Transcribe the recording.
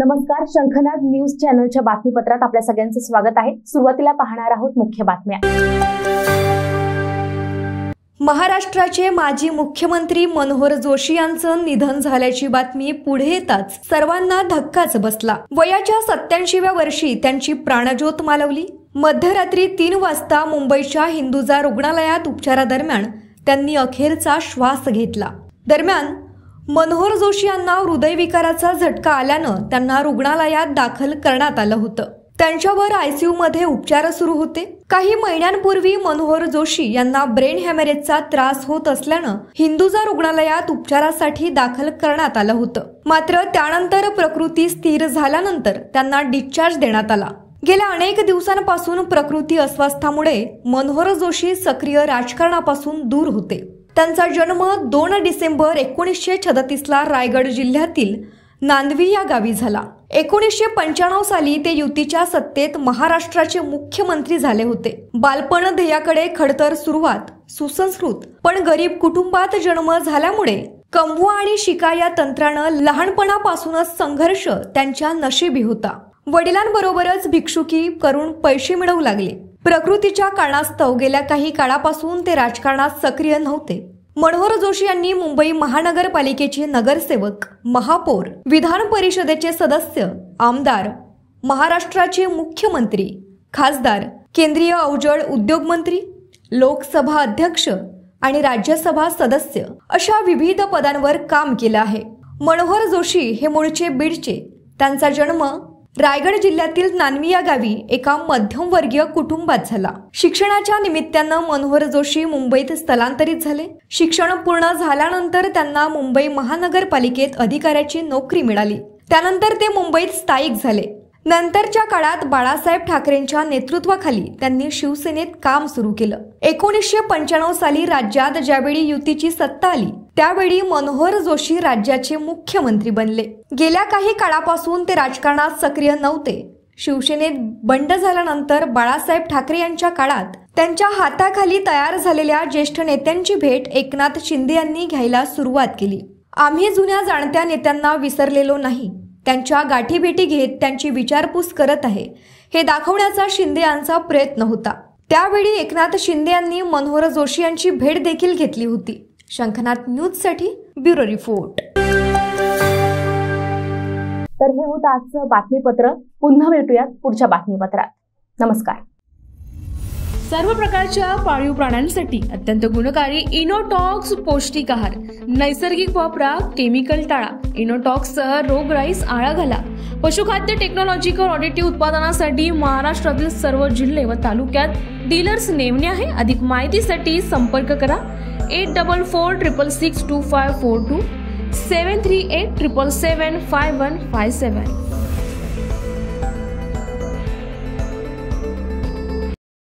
नमस्कार, शंखनाद न्यूज चॅनलच्या बातमीपत्रात आपल्या सगळ्यांचं स्वागत आहे। सुरुवातीला पाहणार आहोत मुख्य बातम्या। महाराष्ट्राचे माजी मुख्यमंत्री मनोहर जोशी यांचं निधन झाल्याची बातमी पुढे येताच सर्वांना धक्काच बसला। वयाच्या 87व्या वर्षी त्यांची प्राणज्योत मालवली। मध्यरात्री 3 वाजता मुंबईच्या हिंदुजा रुग्णालयात उपचारादरम्यान त्यांनी अखेरचा श्वास घेतला। दरम्यान मनोहर जोशी यांना हृदयविकाराचा झटका आल्यानं त्यांना रुग्णालयात दाखल करण्यात आलं होतं। त्यांच्यावर आयसीयू मध्ये उपचार सुरू होते। काही महिन्यांपूर्वी मनोहर जोशी यांना ब्रेन हॅमरेजचा त्रास होत असल्यानं हिंदुजा रुग्णालयात उपचारासाठी दाखल करण्यात आलं होतं। मात्र त्यानंतर प्रकृती स्थिर झाल्यानंतर त्यांना डिस्चार्ज देण्यात आला। गेल्या अनेक दिवसांपासून प्रकृती अस्वास्थ्यामुळे मनोहर जोशी सक्रिय राजकारणापासून दूर होते। त्यांचा जन्म 2 डिसेंबर 1936 रायगड जिल्ह्यातील नांदवी या गावी झाला। 1995 साली ते युतीच्या सत्तेत महाराष्ट्राचे मुख्यमंत्री झाले होते। बालपण ध्येयाकडे खडतर सुरुवात, सुसंस्कृत पण गरीब कुटुंबात जन्म झाल्यामुळे कमवा आणि शिका या तंत्रानं लहानपणापासूनच संघर्ष त्यांच्या नशिबी होता। वडिलांबरोबरच भिक्षुकी करून पैसे मिळवू लागले। प्रकृतीच्या कारणास्तव गेल्या काही काळापासून ते राजकारणात सक्रिय नव्हते। मनोहर जोशी यांनी मुंबई महानगरपालिकेचे नगरसेवक, महापौर, विधान परिषदेचे सदस्य, आमदार, महाराष्ट्राचे मुख्यमंत्री, खासदार, केंद्रीय अवजड उद्योग मंत्री, लोकसभा अध्यक्ष आणि राज्यसभा सदस्य अशा विविध पदांवर काम केलं आहे। मनोहर जोशी हे मूळचे बीडचे। त्यांचा जन्म रायगड जिल्ह्यातील नांदवी या गावी एका मध्यमवर्गीय कुटुंबात झाला। शिक्षणाच्या निमित्तानं मनोहर जोशी मुंबईत स्थलांतरित झाले। शिक्षण पूर्ण झाल्यानंतर त्यांना मुंबई महानगरपालिकेत अधिकाऱ्याची नोकरी मिळाली। त्यानंतर ते मुंबईत स्थायिक झाले। नंतरच्या काळात बाळासाहेब ठाकरेंच्या नेतृत्वाखाली त्यांनी शिवसेनेत काम सुरू केलं। 1995 साली राज्यात ज्यावेळी युतीची सत्ता आली त्यावेळी मनोहर जोशी राज्याचे मुख्यमंत्री बनले। गेल्या काही काळापासून ते राजकारणात सक्रिय नव्हते। शिवसेनेत बंड झाल्यानंतर बाळासाहेब ठाकरे यांच्या काळात त्यांच्या हाताखाली तयार झालेल्या ज्येष्ठ नेत्यांची भेट एकनाथ शिंदे यांनी घ्यायला सुरुवात केली। आम्ही जुन्या जाणत्या नेत्यांना विसरलेलो नाही, त्यांच्या गाठीभेटी घेत त्यांची विचारपूस करत आहे हे दाखवण्याचा शिंदे यांचा प्रयत्न होता। त्यावेळी एकनाथ शिंदे यांनी मनोहर जोशी यांची भेट देखील घेतली होती। शंखनाद न्यूज साठी ब्युरो रिपोर्ट। तर हे होतं आजचं बातमीपत्र। पुन्हा भेटूयात पुढच्या बातमीपत्रात। नमस्कार। सर्व प्रकारच्या पाळीव प्राण्यांसाठी अत्यंत गुणकारी इनोटॉक्स पौष्टिक आहार। नैसर्गिक वापरा, केमिकल टाळा। इनोटॉक्ससह रोगराईस आळा घाला। पशुखाद्य टेक्नॉलॉजिकल ऑडिटिव्ह उत्पादनासाठी महाराष्ट्रातील सर्व जिल्हे व तालुक्यात डीलर्स नेमणे आहे। अधिक माहितीसाठी संपर्क करा 8446662542 738777557.